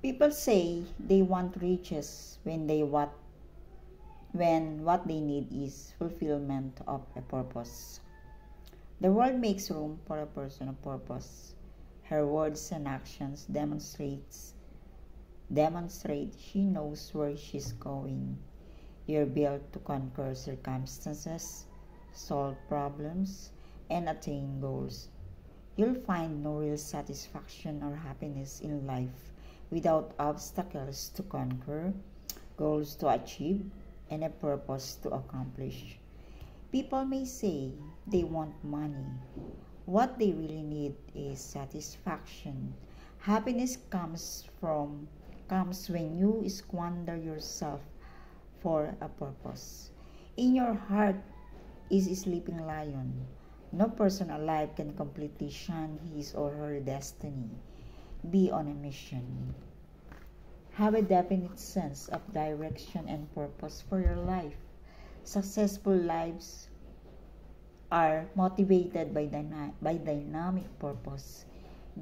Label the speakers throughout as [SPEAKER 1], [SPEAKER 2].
[SPEAKER 1] People say they want riches when what they need is fulfillment of a purpose. The world makes room for a person of purpose. Her words and actions demonstrate she knows where she's going. You're built to conquer circumstances, solve problems, and attain goals. You'll find no real satisfaction or happiness in life without obstacles to conquer, goals to achieve, and a purpose to accomplish. People may say they want money. What they really need is satisfaction. Happiness comes when you squander yourself for a purpose. In your heart is a sleeping lion. No person alive can completely shun his or her destiny. Be on a mission. Have a definite sense of direction and purpose for your life. Successful lives are motivated by dynamic purpose.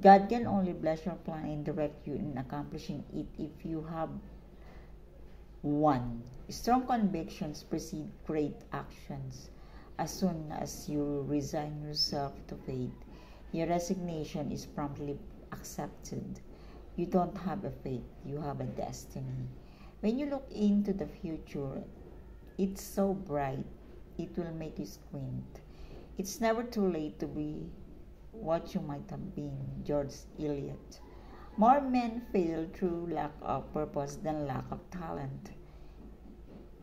[SPEAKER 1] God can only bless your plan and direct you in accomplishing it if you have one. Strong convictions precede great actions. As soon as you resign yourself to fate, your resignation is promptly accepted. You don't have a fate, you have a destiny. When you look into the future, it's so bright, it will make you squint. It's never too late to be what you might have been. George Eliot. More men fail through lack of purpose than lack of talent.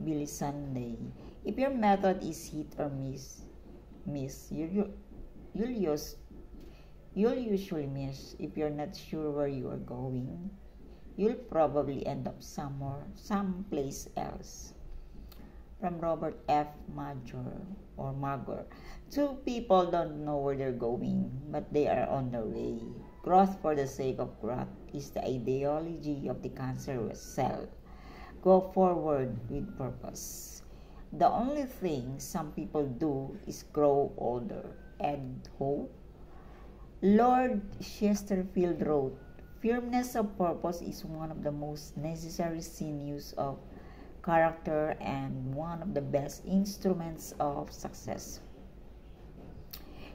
[SPEAKER 1] Billy Sunday. If your method is hit or miss, you'll usually miss. If you're not sure where you are going, you'll probably end up someplace else. From Robert F. Magor. Two people don't know where they're going, but they are on their way. Growth for the sake of growth is the ideology of the cancerous cell. Go forward with purpose. The only thing some people do is grow older. Ed Ho. Lord Chesterfield wrote, "Firmness of purpose is one of the most necessary sinews of character and one of the best instruments of success.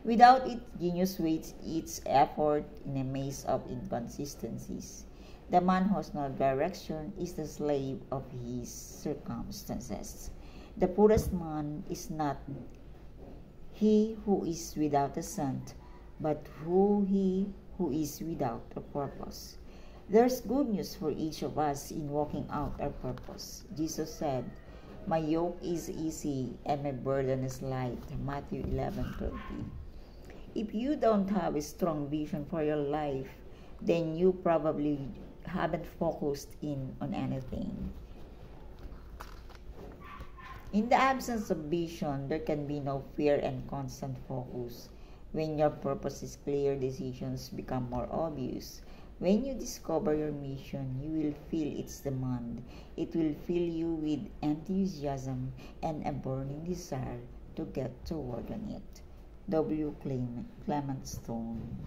[SPEAKER 1] Without it, genius wastes its effort in a maze of inconsistencies. The man who has no direction is the slave of his circumstances. The poorest man is not he who is without a scent, but he who is without a purpose." There's good news for each of us in walking out our purpose. Jesus said, "My yoke is easy and my burden is light." Matthew 11:30. If you don't have a strong vision for your life, then you probably haven't focused in on anything. In the absence of vision, there can be no fear and constant focus. When your purpose is clear, decisions become more obvious. When you discover your mission, you will feel its demand. It will fill you with enthusiasm and a burning desire to get to work on it. W. Clement Stone.